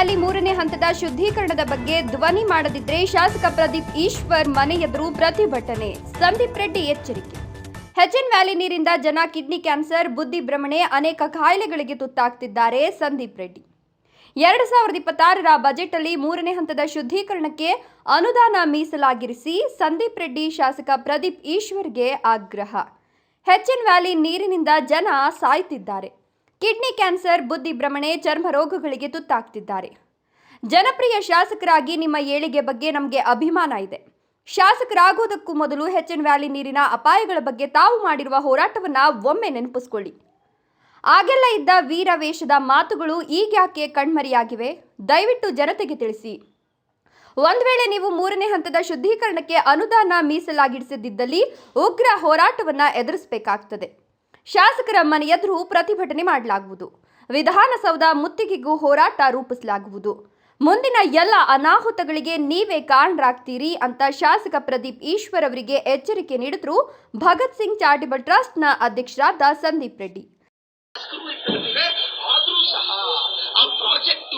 Valley ಮೂರನೇ ಹಂತದ ಶುದ್ಧೀಕರಣದ ಬಗ್ಗೆ ಧ್ವನಿ ಮಾಡದಿದ್ರೆ ಶಾಸಕ ಪ್ರದೀಪ್ ಈಶ್ವರ್ ಮನೆ ಎದುರು ಪ್ರತಿಭಟನೆ. ಸಂದೀಪ್ ರೆಡ್ಡಿ ಎಚ್ಚರಿಕೆ. ಹೆಚ್ಎನ್ ವ್ಯಾಲಿ ನೀರಿಂದ ಜನ ಕಿಡ್ನಿ ಕ್ಯಾನ್ಸರ್, ಬುದ್ಧಿ ಭ್ರಮಣೆ, ಅನೇಕ ಕಾಯಿಲೆಗಳಿಗೆ ತುತ್ತಾಗ್ತಿದ್ದಾರೆ. ಸಂದೀಪ್ ರೆಡ್ಡಿ 2026ರ ಬಜೆಟ್ ಅಲ್ಲಿ ಮೂರನೇ ಹಂತದ ಶುದ್ಧೀಕರಣಕ್ಕೆ ಅನುದಾನ ಮೀಸಲಾಗಿರಿಸಿ ಸಂದೀಪ್ ರೆಡ್ಡಿ ಶಾಸಕ ಪ್ರದೀಪ್ ಈಶ್ವರ್ಗೆ ಆಗ್ರಹ. ಹೆಚ್ಎನ್ ವ್ಯಾಲಿ ನೀರಿನಿಂದ ಜನ ಸಾಯ್ತಿದ್ದಾರೆ. ಕಿಡ್ನಿ ಕ್ಯಾನ್ಸರ್, ಬುದ್ಧಿ ಭ್ರಮಣೆ, ಚರ್ಮ ರೋಗಗಳಿಗೆ ತುತ್ತಾಗ್ತಿದ್ದಾರೆ. ಜನಪ್ರಿಯ ಶಾಸಕರಾಗಿ ನಿಮ್ಮ ಏಳಿಗೆ ಬಗ್ಗೆ ನಮಗೆ ಅಭಿಮಾನ ಇದೆ. ಶಾಸಕರಾಗೋದಕ್ಕೂ ಮೊದಲು ಹೆಚ್ಎನ್ ವ್ಯಾಲಿ ನೀರಿನ ಅಪಾಯಗಳ ಬಗ್ಗೆ ತಾವು ಮಾಡಿರುವ ಹೋರಾಟವನ್ನ ಒಮ್ಮೆ ನೆನಪಿಸ್ಕೊಳ್ಳಿ. ಆಗೆಲ್ಲ ಇದ್ದ ವೀರಾವೇಶದ ಮಾತುಗಳು ಈಗ್ಯಾಕೆ ಕಣ್ಮರೆಯಾಗಿವೆ? ದಯವಿಟ್ಟು ಜನತೆಗೆ ತಿಳಿಸಿ. ಒಂದ್ ವೇಳೆ ನೀವು ಮೂರನೇ ಹಂತದ ಶುದ್ಧೀಕರಣಕ್ಕೆ ಅನುದಾನ ಮೀಸಲಾಗಿಡಿಸದಿದ್ದಲ್ಲಿ ಉಗ್ರ ಹೋರಾಟವನ್ನ ಎದುರಿಸಬೇಕಾಗ್ತದೆ. ಶಾಸಕರ ಮನೆ ಎದುರು ಪ್ರತಿಭಟನೆ ಮಾಡಲಾಗುವುದು. ವಿಧಾನಸೌಧ ಮುತ್ತಿಗೆಗೂ ಹೋರಾಟ ರೂಪಿಸಲಾಗುವುದು. ಮುಂದಿನ ಎಲ್ಲ ಅನಾಹುತಗಳಿಗೆ ನೀವೇ ಕಾರಣರಾಗ್ತೀರಿ ಅಂತ ಶಾಸಕ ಪ್ರದೀಪ್ ಈಶ್ವರ್ ಅವರಿಗೆ ಎಚ್ಚರಿಕೆ ನೀಡಿದ್ರು ಭಗತ್ ಸಿಂಗ್ ಚಾರಿಟಬಲ್ ಟ್ರಸ್ಟ್ನ ಅಧ್ಯಕ್ಷರಾದ ಸಂದೀಪ್ ರೆಡ್ಡಿ. ಆದ್ರೂ ಸಹ ಆ ಪ್ರಾಜೆಕ್ಟ್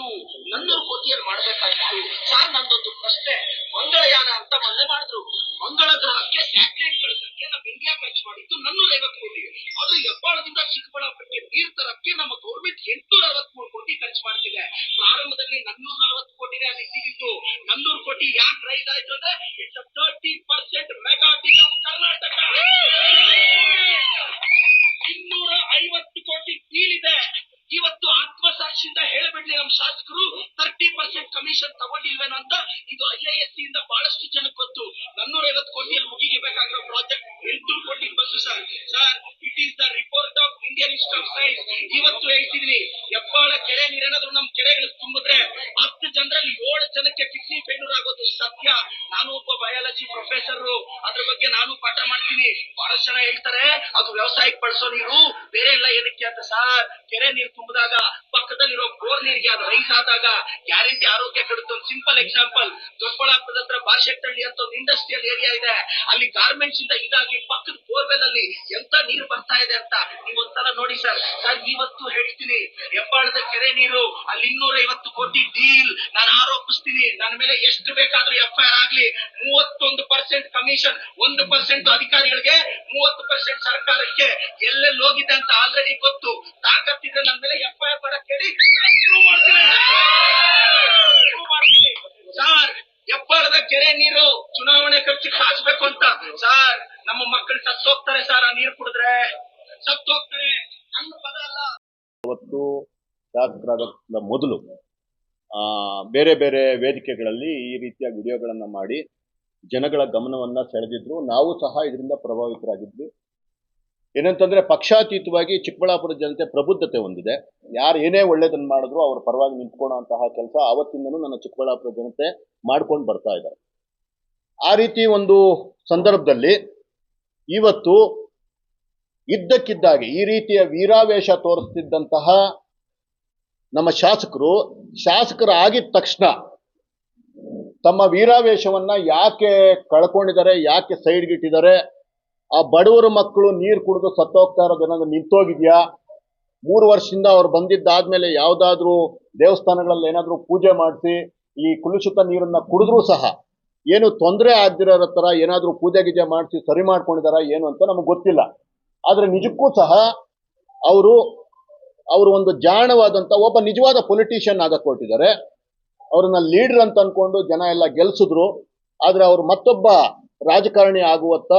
ನನ್ನೂರು ಕೋಟಿಯಲ್ಲಿ ಮಾಡಬೇಕಾಗಿತ್ತು ಸರ್. ನಂದೊಂದು ಪ್ರಶ್ನೆ, ಮಂಗಳಯಾನ ಅಂತ ಮೊನ್ನೆ ಮಾಡಿದ್ರು. ಮಂಗಳ ಗ್ರಹಕ್ಕೆ ಸ್ಯಾಟಲೈಟ್ ಕಳಿಸಕ್ಕೆ ನಮ್ಮ ಇಂಡಿಯಾ ಖರ್ಚು ಮಾಡಿದ್ದು 450 ಕೋಟಿ. ಆದ್ರೆ ಹೆಬ್ಬಾಳದಿಂದ ಚಿಕ್ಕಬಳ್ಳಾಪುರಕ್ಕೆ ನೀರ್ ತರಕ್ಕೆ ನಮ್ಮ ಗೌರ್ಮೆಂಟ್ 863 ಕೋಟಿ ಖರ್ಚು ಮಾಡ್ತಿದೆ. ಪ್ರಾರಂಭದಲ್ಲಿ 440 ಕೋಟಿನೇ ಅಲ್ಲಿ ಇದ್ದಿದ್ದು. 400 ಕೋಟಿ ಯಾಕೆ ರೈಸ್ ಆಯ್ತು ಅಂದ್ರೆ it's 30% mega deal of Karnataka. 250 ಕೋಟಿ ಡೀಲ್ ಇದೆ. ಇವತ್ತು ಆತ್ಮಸಾಕ್ಷಿಯಿಂದ ಹೇಳಬಿಡ್ಲಿ ನಮ್ಮ ಶಾಸಕರು 30% ಕಮಿಷನ್ ತಗೊಂಡಿಲ್ವೇನೋ ಅಂತ. ಇದು IAS ಇಂದ ಬಹಳಷ್ಟು ಜನಕ್ಕೆ ಗೊತ್ತು. 450 ಕೋಟಿಯಲ್ಲಿ ಮುಗಿಬೇಕಾಗಿರೋ ಪ್ರಾಜೆಕ್ಟ್ 800 ಕೋಟಿ ಬಂತು sir. It is the report of Indian institute of science. ಇವತ್ತು ಹೇಳ್ತಿದೀನಿ, ಹೆಬ್ಬಾಳ ಕೆರೆ ನೀರೇನಾದ್ರೂ ನಮ್ಮ ಕೆರೆಗಳಿಗೆ ತುಂಬಿದ್ರೆ 10 ಜನರಲ್ಲಿ 7 ಜನಕ್ಕೆ ಕಿಡ್ನಿ ಫೇಲ್ಯೂರ್ ಆಗೋದು ಸತ್ಯ. ನಾನು ಒಬ್ಬ ಬಯಾಲಜಿ ಪ್ರೊಫೆಸರ್, ಅದ್ರ ಬಗ್ಗೆ ನಾನು ಪಾಠ ಮಾಡ್ತೀನಿ. ಬಹಳಷ್ಟು ಜನ ಹೇಳ್ತಾರೆ ಅದು ವ್ಯವಸಾಯಕ್ಕೆ ಬಳಸೋ ನೀರು, ಬೇರೆ ಎಲ್ಲ ಏನಕ್ಕೆ ಅಂತ. ಸರ್, ಕೆರೆ ನೀರು ತುಂಬಿದಾಗ ಪಕ್ಕದಲ್ಲಿರೋ ಬೋರ್ ನೀರಿಗೆ ಅದು ರೈಸ್ ಆದಾಗ ಗ್ಯಾರಂಟಿ ಆರೋಗ್ಯ ಕೆಡುತ್ತೆ. ಒಂದು ಸಿಂಪಲ್ ಎಕ್ಸಾಂಪಲ್, ದೊಡ್ಡಬಳ್ಳಾಪುರದ ಹತ್ರ ಬಾರ್ಶೆಟ್ಟಹಳ್ಳಿ ಅಂತ ಒಂದು ಇಂಡಸ್ಟ್ರಿಯಲ್ ಏರಿಯಾ ಇದೆ. ಅಲ್ಲಿ ಗಾರ್ಮೆಂಟ್ಸ್ ಇಂದ ಇದಾಗಿ ಪಕ್ಕದ ಬೋರ್ವೆಲ್ ಅಲ್ಲಿ ಎಂತ ನೀರು ಬರ್ತಾ ಇದೆ ಅಂತ ನೀವು ಒಂದ್ಸಲ ನೋಡಿ ಸರ್. ಇವತ್ತು ಹೇಳ್ತೀನಿ, ಹೆಬ್ಬಾಳದ ಕೆರೆ ನೀರು ಅಲ್ಲಿ 250 ಕೋಟಿ ಡೀಲ್ ನಾನು ಆರೋಪಿಸ್ತೀನಿ. ನನ್ನ ಮೇಲೆ ಎಷ್ಟು ಬೇಕಾದ್ರೂ FIR ಆಗ್ಲಿ. 31% ಕಮಿಷನ್, 1% ಅಧಿಕಾರಿಗಳಿಗೆ, 30% ಸರ್ಕಾರಕ್ಕೆ. ಎಲ್ಲೆಲ್ಲಿ ಹೋಗಿದೆ ಅಂತ ಆಲ್ರೆಡಿ ಗೊತ್ತು. ತಾಕತ್ತಿದ್ರೆ ನನ್ನ ಮೇಲೆ FIR ಮಾಡಕ್ ಹೇಳಿ ಸರ್. ಹೆಬ್ಬಾಳದ ಕೆರೆ ನೀರು ಚುನಾವಣೆ ಖರ್ಚಿಗೆ ಹಾಸ್ಬೇಕು ಅಂತ ಸರ್. ನಮ್ಮ ಮಕ್ಕಳು ಸತ್ತೋಗ್ತಾರೆ ಸರ್, ಆ ನೀರು ಕುಡಿದ್ರೆ ಸತ್ತೋಗ್ತಾರೆ. ನನ್ನ ಪದ ಅಲ್ಲ. ಅವತ್ತು ಶಾಸಕರಾಗೋದ್ಕಿಂತ ಮೊದಲು ಬೇರೆ ಬೇರೆ ವೇದಿಕೆಗಳಲ್ಲಿ ಈ ರೀತಿಯ ವಿಡಿಯೋಗಳನ್ನು ಮಾಡಿ ಜನಗಳ ಗಮನವನ್ನು ಸೆಳೆದಿದ್ರು. ನಾವು ಸಹ ಇದರಿಂದ ಪ್ರಭಾವಿತರಾಗಿದ್ವಿ. ಏನಂತಂದರೆ, ಪಕ್ಷಾತೀತವಾಗಿ ಚಿಕ್ಕಬಳ್ಳಾಪುರ ಜನತೆ ಪ್ರಬುದ್ಧತೆ ಹೊಂದಿದೆ. ಯಾರು ಏನೇ ಒಳ್ಳೇದನ್ನು ಮಾಡಿದ್ರು ಅವ್ರ ಪರವಾಗಿ ನಿಂತ್ಕೊಳ್ಳೋಂತಹ ಕೆಲಸ ಆವತ್ತಿಂದನೂ ನನ್ನ ಚಿಕ್ಕಬಳ್ಳಾಪುರ ಜನತೆ ಮಾಡ್ಕೊಂಡು ಬರ್ತಾ ಇದ್ದಾರೆ. ಆ ರೀತಿ ಒಂದು ಸಂದರ್ಭದಲ್ಲಿ ಇವತ್ತು ಇದ್ದಕ್ಕಿದ್ದಾಗೆ ಈ ರೀತಿಯ ವೀರಾವೇಶ ತೋರಿಸ್ತಿದ್ದಂತಹ ನಮ್ಮ ಶಾಸಕರಾಗಿದ್ದ ತಕ್ಷಣ ತಮ್ಮ ವೀರಾವೇಶವನ್ನ ಯಾಕೆ ಕಳ್ಕೊಂಡಿದ್ದಾರೆ, ಯಾಕೆ ಸೈಡ್ಗಿಟ್ಟಿದ್ದಾರೆ? ಆ ಬಡವರ ಮಕ್ಕಳು ನೀರು ಕುಡಿದು ಸತ್ತೋಗ್ತಾ ಇರೋದೇನಾದ್ರು ನಿಂತೋಗಿದ್ಯಾ? 3 ವರ್ಷದಿಂದ ಅವ್ರು ಬಂದಿದ್ದಾದ್ಮೇಲೆ ಯಾವುದಾದ್ರೂ ದೇವಸ್ಥಾನಗಳಲ್ಲಿ ಏನಾದರೂ ಪೂಜೆ ಮಾಡಿಸಿ ಈ ಕುಲುಷಿತ ನೀರನ್ನ ಕುಡಿದ್ರೂ ಸಹ ಏನು ತೊಂದರೆ ಆಗದಿರೋ ಥರ ಏನಾದರೂ ಪೂಜೆ ಗೀಜೆ ಮಾಡಿಸಿ ಸರಿ ಮಾಡ್ಕೊಂಡಿದಾರ ಏನು ಅಂತ ನಮಗೆ ಗೊತ್ತಿಲ್ಲ. ಆದರೆ ನಿಜಕ್ಕೂ ಸಹ ಅವರು ಒಂದು ಜಾಣವಾದಂಥ ಒಬ್ಬ ನಿಜವಾದ ಪೊಲಿಟಿಷಿಯನ್ ಆಗಕ್ಕೆ ಹೊರಟಿದ್ದಾರೆ. ಅವ್ರನ್ನ ಲೀಡರ್ ಅಂತ ಅನ್ಕೊಂಡು ಜನ ಎಲ್ಲ ಗೆಲ್ಸಿದ್ರು. ಆದರೆ ಅವರು ಮತ್ತೊಬ್ಬ ರಾಜಕಾರಣಿ ಆಗುವತ್ತ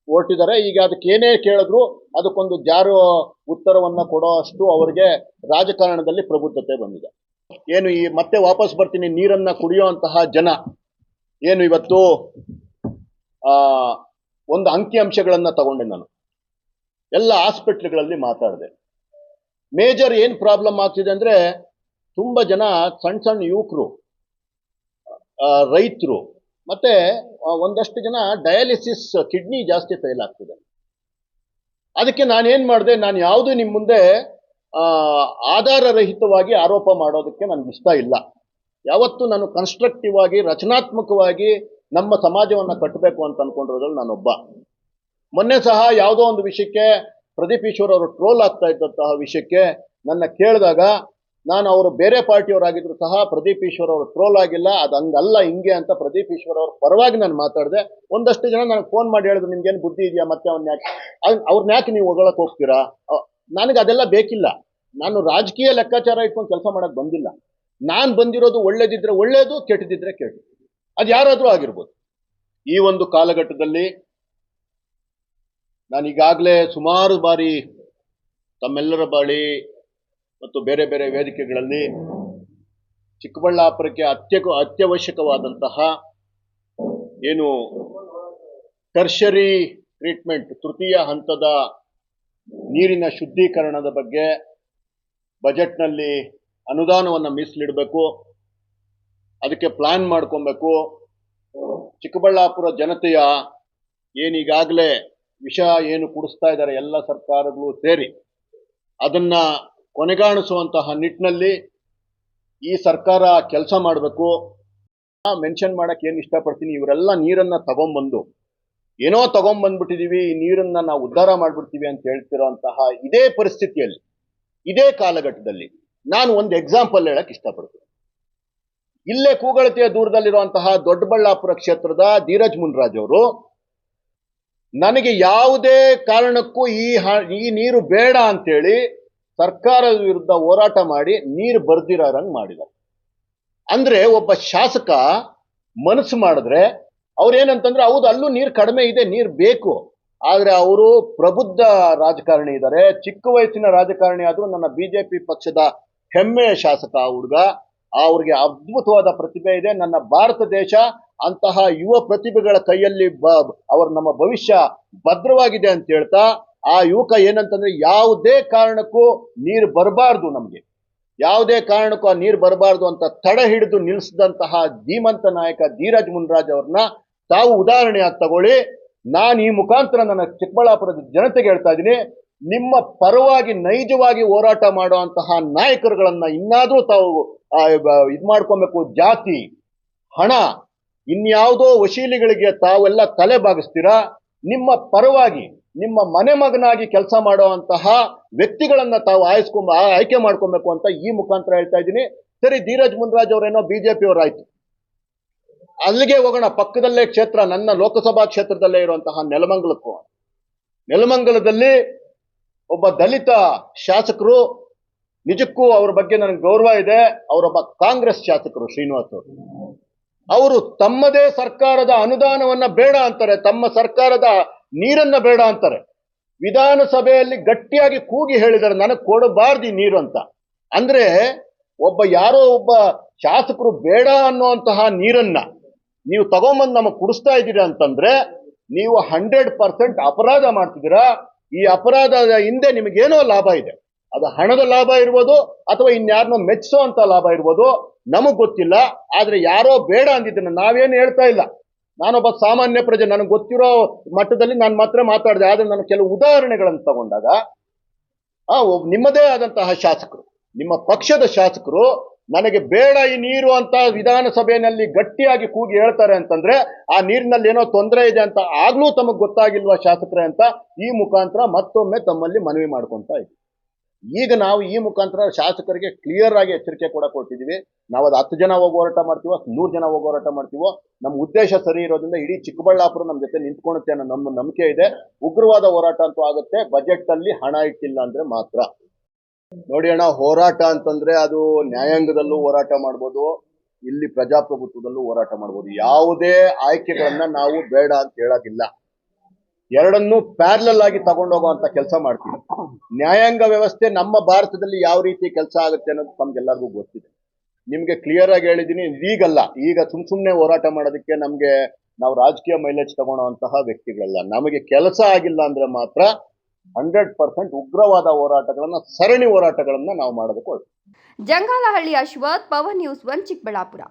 ಹೊರಟಿದ್ದಾರೆ. ಈಗ ಅದಕ್ಕೆ ಏನೇ ಕೇಳಿದ್ರು ಅದಕ್ಕೊಂದು ಜಾರೋ ಉತ್ತರವನ್ನು ಕೊಡೋ ಅಷ್ಟು ಅವರಿಗೆ ರಾಜಕಾರಣದಲ್ಲಿ ಪ್ರಬುದ್ಧತೆ ಬಂದಿದೆ. ಏನು ಈ ಮತ್ತೆ ವಾಪಸ್ ಬರ್ತೀನಿ ನೀರನ್ನು ಕುಡಿಯೋ ಅಂತಹ ಜನ ಏನು ಇವತ್ತು ಒಂದು ಅಂಕಿಅಂಶಗಳನ್ನು ತಗೊಂಡೆ. ನಾನು ಎಲ್ಲ ಹಾಸ್ಪಿಟ್ಲ್ಗಳಲ್ಲಿ ಮಾತಾಡಿದೆ. ಮೇಜರ್ ಏನು ಪ್ರಾಬ್ಲಮ್ ಆಗ್ತಿದೆ ಅಂದರೆ, ತುಂಬ ಜನ ಸಣ್ಣ ಯುವಕರು, ರೈತರು, ಮತ್ತೆ ಒಂದಷ್ಟು ಜನ ಡಯಾಲಿಸಿಸ್ ಕಿಡ್ನಿ ಜಾಸ್ತಿ ಫೇಲ್ ಆಗ್ತಿದೆ. ಅದಕ್ಕೆ ನಾನೇನು ಮಾಡಿದೆ, ನಾನು ಯಾವುದು ನಿಮ್ಮ ಮುಂದೆ ಆಧಾರರಹಿತವಾಗಿ ಆರೋಪ ಮಾಡೋದಕ್ಕೆ ನನಗೆ ಇಷ್ಟ ಇಲ್ಲ. ಯಾವತ್ತು ನಾನು ಕನ್ಸ್ಟ್ರಕ್ಟಿವ್ ಆಗಿ ರಚನಾತ್ಮಕವಾಗಿ ನಮ್ಮ ಸಮಾಜವನ್ನು ಕಟ್ಟಬೇಕು ಅಂತ ಅನ್ಕೊಂಡಿರೋದ್ರಲ್ಲಿ ನಾನೊಬ್ಬ. ಮೊನ್ನೆ ಸಹ ಯಾವುದೋ ಒಂದು ವಿಷಯಕ್ಕೆ ಪ್ರದೀಪ್ ಈಶ್ವರ್ ಅವರು ಟ್ರೋಲ್ ಆಗ್ತಾ ಇದ್ದಂತಹ ವಿಷಯಕ್ಕೆ ನನ್ನ ಕೇಳಿದಾಗ ನಾನು ಅವರು ಬೇರೆ ಪಾರ್ಟಿಯವರಾಗಿದ್ರು ಸಹ ಪ್ರದೀಪ್ ಈಶ್ವರ್ ಅವರು ಟ್ರೋಲ್ ಆಗಿಲ್ಲ, ಅದು ಹಂಗಲ್ಲ ಹಿಂಗೆ ಅಂತ ಪ್ರದೀಪ್ ಈಶ್ವರ್ ಅವ್ರ ಪರವಾಗಿ ನಾನು ಮಾತಾಡಿದೆ. ಒಂದಷ್ಟು ಜನ ನನಗೆ ಫೋನ್ ಮಾಡಿ ಹೇಳಿದ್ರು, ನಿಮ್ಗೇನು ಬುದ್ಧಿ ಇದೆಯಾ, ಮತ್ತೆ ಅವ್ರನ್ನ ಯಾಕೆ ಅವ್ರನ್ನ ಯಾಕೆ ನೀವು ಹೊಗಳಕ್ಕೆ ಹೋಗ್ತೀರಾ? ನನಗೆ ಅದೆಲ್ಲ ಬೇಕಿಲ್ಲ. ನಾನು ರಾಜಕೀಯ ಲೆಕ್ಕಾಚಾರ ಇಟ್ಕೊಂಡು ಕೆಲಸ ಮಾಡಕ್ ಬಂದಿಲ್ಲ. ನಾನು ಬಂದಿರೋದು ಒಳ್ಳೇದಿದ್ರೆ ಒಳ್ಳೇದು, ಕೆಟ್ಟದಿದ್ರೆ ಕೆಟ್ಟದು. ಅದು ಯಾರಾದ್ರೂ ಆಗಿರ್ಬೋದು. ಈ ಒಂದು ಕಾಲಘಟ್ಟದಲ್ಲಿ ನಾನು ಈಗಾಗಲೇ ಸುಮಾರು ಬಾರಿ ತಮ್ಮೆಲ್ಲರ ಬಳಿ ಮತ್ತು ಬೇರೆ ಬೇರೆ ವೇದಿಕೆಗಳಲ್ಲಿ ಚಿಕ್ಕಬಳ್ಳಾಪುರಕ್ಕೆ ಅತ್ಯವಶ್ಯಕವಾದಂತಹ ಏನು ಟರ್ಷರಿ ಟ್ರೀಟ್ಮೆಂಟ್, ತೃತೀಯ ಹಂತದ ನೀರಿನ ಶುದ್ಧೀಕರಣದ ಬಗ್ಗೆ ಬಜೆಟ್ನಲ್ಲಿ ಅನುದಾನವನ್ನು ಮೀಸಲಿಡಬೇಕು, ಅದಕ್ಕೆ ಪ್ಲಾನ್ ಮಾಡ್ಕೊಬೇಕು. ಚಿಕ್ಕಬಳ್ಳಾಪುರ ಜನತೆಯ ಏನೀಗಾಗಲೇ ವಿಷ ಏನು ಕುಡಿಸ್ತಾ ಇದ್ದಾರೆ ಎಲ್ಲ ಸರ್ಕಾರಗಳು ಸೇರಿ, ಅದನ್ನ ಕೊನೆಗಾಣಿಸುವಂತಹ ನಿಟ್ಟಿನಲ್ಲಿ ಈ ಸರ್ಕಾರ ಕೆಲಸ ಮಾಡಬೇಕು. ಮೆನ್ಷನ್ ಮಾಡಕ್ಕೆ ಏನು ಇಷ್ಟಪಡ್ತೀನಿ, ಇವರೆಲ್ಲ ನೀರನ್ನ ತಗೊಂಬಂದು ಏನೋ ತಗೊಂಬಂದ್ಬಿಟ್ಟಿದೀವಿ, ಈ ನೀರನ್ನ ನಾವು ಉದ್ಧಾರ ಮಾಡ್ಬಿಡ್ತೀವಿ ಅಂತ ಹೇಳ್ತಿರೋಂತಹ ಇದೇ ಪರಿಸ್ಥಿತಿಯಲ್ಲಿ, ಇದೇ ಕಾಲಘಟ್ಟದಲ್ಲಿ ನಾನು ಒಂದು ಎಕ್ಸಾಂಪಲ್ ಹೇಳಕ್ ಇಷ್ಟಪಡ್ತೀನಿ. ಇಲ್ಲೇ ಕೂಗಳತೆಯ ದೂರದಲ್ಲಿರುವಂತಹ ದೊಡ್ಡಬಳ್ಳಾಪುರ ಕ್ಷೇತ್ರದ ಧೀರಜ್ ಮುನ್ರಾಜ್ ಅವರು ನನಗೆ ಯಾವುದೇ ಕಾರಣಕ್ಕೂ ಈ ನೀರು ಬೇಡ ಅಂತೇಳಿ ಸರ್ಕಾರದ ವಿರುದ್ಧ ಹೋರಾಟ ಮಾಡಿ ನೀರು ಬರ್ದಿರಂಗ್ ಮಾಡಿದ್ದಾರೆ. ಅಂದ್ರೆ ಒಬ್ಬ ಶಾಸಕ ಮನಸ್ಸು ಮಾಡಿದ್ರೆ ಅವ್ರೇನಂತಂದ್ರೆ ಹೌದು ಅಲ್ಲೂ ನೀರು ಕಡಿಮೆ ಇದೆ, ನೀರು ಬೇಕು. ಆದ್ರೆ ಅವರು ಪ್ರಬುದ್ಧ ರಾಜಕಾರಣಿ ಇದ್ದಾರೆ, ಚಿಕ್ಕ ವಯಸ್ಸಿನ ರಾಜಕಾರಣಿ ಆದ್ರೂ ನನ್ನ ಬಿಜೆಪಿ ಪಕ್ಷದ ಹೆಮ್ಮೆಯ ಶಾಸಕ ಹುಡುಗ. ಅವ್ರಿಗೆ ಅದ್ಭುತವಾದ ಪ್ರತಿಭೆ ಇದೆ. ನನ್ನ ಭಾರತ ದೇಶ ಅಂತಹ ಯುವ ಪ್ರತಿಭೆಗಳ ಕೈಯಲ್ಲಿ ನಮ್ಮ ಭವಿಷ್ಯ ಭದ್ರವಾಗಿದೆ ಅಂತ ಹೇಳ್ತಾ, ಆ ಯುವಕ ಏನಂತಂದ್ರೆ ಯಾವುದೇ ಕಾರಣಕ್ಕೂ ನೀರು ಬರಬಾರ್ದು, ನಮ್ಗೆ ಯಾವುದೇ ಕಾರಣಕ್ಕೂ ಆ ನೀರು ಬರಬಾರ್ದು ಅಂತ ತಡೆ ಹಿಡಿದು ನಿಲ್ಲಿಸಿದಂತಹ ಧೀಮಂತ ನಾಯಕ ಧೀರಜ್ ಮುನ್ರಾಜ್ ಅವ್ರನ್ನ ತಾವು ಉದಾಹರಣೆಯಾಗಿ ತಗೊಳ್ಳಿ. ನಾನು ಈ ಮುಖಾಂತರ ನನ್ನ ಚಿಕ್ಕಬಳ್ಳಾಪುರದ ಜನತೆಗೆ ಹೇಳ್ತಾ ಇದ್ದೀನಿ, ನಿಮ್ಮ ಪರವಾಗಿ ನೈಜವಾಗಿ ಹೋರಾಟ ಮಾಡುವಂತಹ ನಾಯಕರುಗಳನ್ನ ಇನ್ನಾದ್ರೂ ತಾವು ಇದು ಮಾಡ್ಕೊಬೇಕು. ಜಾತಿ, ಹಣ, ಇನ್ಯಾವುದೋ ವಶೀಲಿಗಳಿಗೆ ತಾವೆಲ್ಲ ತಲೆ ಬಾಗಿಸ್ತೀರಾ. ನಿಮ್ಮ ಪರವಾಗಿ ನಿಮ್ಮ ಮನೆ ಮಗನಾಗಿ ಕೆಲಸ ಮಾಡುವಂತಹ ವ್ಯಕ್ತಿಗಳನ್ನ ತಾವು ಆಯ್ಕೆ ಮಾಡ್ಕೊಬೇಕು ಅಂತ ಈ ಮುಖಾಂತರ ಹೇಳ್ತಾ ಇದ್ದೀನಿ. ಸರಿ, ಧೀರಜ್ ಮುನ್ರಾಜ್ ಅವರೇನೋ ಬಿಜೆಪಿ ಅವರಾಯ್ತು, ಅಲ್ಲಿಗೆ ಹೋಗೋಣ. ಪಕ್ಕದಲ್ಲೇ ಕ್ಷೇತ್ರ, ನನ್ನ ಲೋಕಸಭಾ ಕ್ಷೇತ್ರದಲ್ಲೇ ಇರುವಂತಹ ನೆಲಮಂಗಲದಲ್ಲಿ ಒಬ್ಬ ದಲಿತ ಶಾಸಕರು, ನಿಜಕ್ಕೂ ಅವ್ರ ಬಗ್ಗೆ ನನಗೆ ಗೌರವ ಇದೆ. ಅವರೊಬ್ಬ ಕಾಂಗ್ರೆಸ್ ಶಾಸಕರು ಶ್ರೀನಿವಾಸ್ ಅವರು ತಮ್ಮದೇ ಸರ್ಕಾರದ ಅನುದಾನವನ್ನ ಬೇಡ ಅಂತಾರೆ, ತಮ್ಮ ಸರ್ಕಾರದ ನೀರನ್ನ ಬೇಡ ಅಂತಾರೆ. ವಿಧಾನಸಭೆಯಲ್ಲಿ ಗಟ್ಟಿಯಾಗಿ ಕೂಗಿ ಹೇಳಿದ್ದಾರೆ, ನನಗೆ ಕೊಡಬಾರ್ದು ನೀರು ಅಂತ. ಅಂದ್ರೆ ಯಾರೋ ಒಬ್ಬ ಶಾಸಕರು ಬೇಡ ಅನ್ನುವಂತಹ ನೀರನ್ನ ನೀವು ತಗೊಂಬಂದು ನಮಗೆ ಕುಡಿಸ್ತಾ ಇದ್ದೀರಾ ಅಂತಂದ್ರೆ ನೀವು 100% ಅಪರಾಧ ಮಾಡ್ತಿದ್ದೀರಾ. ಈ ಅಪರಾಧದ ಹಿಂದೆ ನಿಮಗೇನೋ ಲಾಭ ಇದೆ, ಅದು ಹಣದ ಲಾಭ ಇರ್ಬೋದು ಅಥವಾ ಇನ್ಯಾರನ್ನೋ ಮೆಚ್ಚಿಸೋ ಅಂತ ಲಾಭ ಇರ್ಬೋದು, ನಮಗ್ ಗೊತ್ತಿಲ್ಲ. ಆದ್ರೆ ಯಾರೋ ಬೇಡ ಅಂದಿದ್ದನ್ನ ನಾವೇನು ಹೇಳ್ತಾ ಇಲ್ಲ. ನಾನೊಬ್ಬ ಸಾಮಾನ್ಯ ಪ್ರಜೆ, ನನಗೆ ಗೊತ್ತಿರೋ ಮಟ್ಟದಲ್ಲಿ ನಾನು ಮಾತ್ರ ಮಾತಾಡಿದೆ. ಆದ್ರೆ ನಾನು ಕೆಲವು ಉದಾಹರಣೆಗಳನ್ನು ತಗೊಂಡಾಗ ನಿಮ್ಮದೇ ಆದಂತಹ ಶಾಸಕರು, ನಿಮ್ಮ ಪಕ್ಷದ ಶಾಸಕರು ನನಗೆ ಬೇಡ ಈ ನೀರು ಅಂತ ವಿಧಾನಸಭೆಯಲ್ಲಿ ಗಟ್ಟಿಯಾಗಿ ಕೂಗಿ ಹೇಳ್ತಾರೆ ಅಂತಂದ್ರೆ ಆ ನೀರಿನಲ್ಲಿ ಏನೋ ತೊಂದರೆ ಇದೆ ಅಂತ ಆಗ್ಲೂ ತಮಗ್ ಗೊತ್ತಾಗಿಲ್ವಾ ಶಾಸಕರೇ ಅಂತ ಈ ಮುಖಾಂತರ ಮತ್ತೊಮ್ಮೆ ತಮ್ಮಲ್ಲಿ ಮನವಿ ಮಾಡ್ಕೊಂತ ಇದ್ದೀವಿ. ಈಗ ನಾವು ಈ ಮುಖಾಂತರ ಶಾಸಕರಿಗೆ ಕ್ಲಿಯರ್ ಆಗಿ ಎಚ್ಚರಿಕೆ ಕೂಡ ಕೊಟ್ಟಿದ್ದೀವಿ. ನಾವು ಅದು 10 ಜನ ಹೋಗಿ ಹೋರಾಟ ಮಾಡ್ತೀವೋ 100 ಜನ ಹೋಗಿ ಹೋರಾಟ ಮಾಡ್ತೀವೋ, ನಮ್ಮ ಉದ್ದೇಶ ಸರಿ ಇರೋದ್ರಿಂದ ಇಡೀ ಚಿಕ್ಕಬಳ್ಳಾಪುರ ನಮ್ಮ ಜೊತೆ ನಿಂತ್ಕೊಳ್ಳುತ್ತೆ ಅನ್ನೋ ನಮ್ಮ ನಂಬಿಕೆ ಇದೆ. ಉಗ್ರವಾದ ಹೋರಾಟ ಅಂತೂ ಆಗುತ್ತೆ, ಬಜೆಟ್ ಅಲ್ಲಿ ಹಣ ಇಟ್ಟಿಲ್ಲ ಅಂದ್ರೆ ಮಾತ್ರ. ನೋಡಿ ಅಣ್ಣ, ಹೋರಾಟ ಅಂತಂದ್ರೆ ಅದು ನ್ಯಾಯಾಂಗದಲ್ಲೂ ಹೋರಾಟ ಮಾಡ್ಬೋದು, ಇಲ್ಲಿ ಪ್ರಜಾಪ್ರಭುತ್ವದಲ್ಲೂ ಹೋರಾಟ ಮಾಡ್ಬೋದು. ಯಾವುದೇ ಆಯ್ಕೆಗಳನ್ನ ನಾವು ಬೇಡ ಅಂತ ಹೇಳೋದಿಲ್ಲ, ಎರಡನ್ನೂ ಪ್ಯಾರಲಲ್ ಆಗಿ ತಗೊಂಡೋಗುವಂತ ಕೆಲಸ ಮಾಡ್ತೀವಿ. ನ್ಯಾಯಾಂಗ ವ್ಯವಸ್ಥೆ ನಮ್ಮ ಭಾರತದಲ್ಲಿ ಯಾವ ರೀತಿ ಕೆಲಸ ಆಗುತ್ತೆ ಅನ್ನೋದು ತಮ್ಗೆಲ್ಲರಿಗೂ ಗೊತ್ತಿದೆ. ನಿಮ್ಗೆ ಕ್ಲಿಯರ್ ಆಗಿ ಹೇಳಿದೀನಿ. ಈಗಲ್ಲ, ಈಗ ಸುಮ್ನೆ ಹೋರಾಟ ಮಾಡೋದಕ್ಕೆ ನಾವು ರಾಜಕೀಯ ಮೈಲೇಜ್ ತಗೊಳ್ಳೋಂತಹ ವ್ಯಕ್ತಿಗಳಲ್ಲ. ನಮಗೆ ಕೆಲಸ ಆಗಿಲ್ಲ ಅಂದ್ರೆ ಮಾತ್ರ 100% ಉಗ್ರವಾದ ಹೋರಾಟಗಳನ್ನ, ಸರಣಿ ಹೋರಾಟಗಳನ್ನ ನಾವು ಮಾಡೋದಕ್ಕೆ ಹೊರಟು. ಜಂಗಾಲಹಳ್ಳಿ ಅಶ್ವಥ್, ಪವನ್ ನ್ಯೂಸ್ 1 ಚಿಕ್ಕಬಳ್ಳಾಪುರ.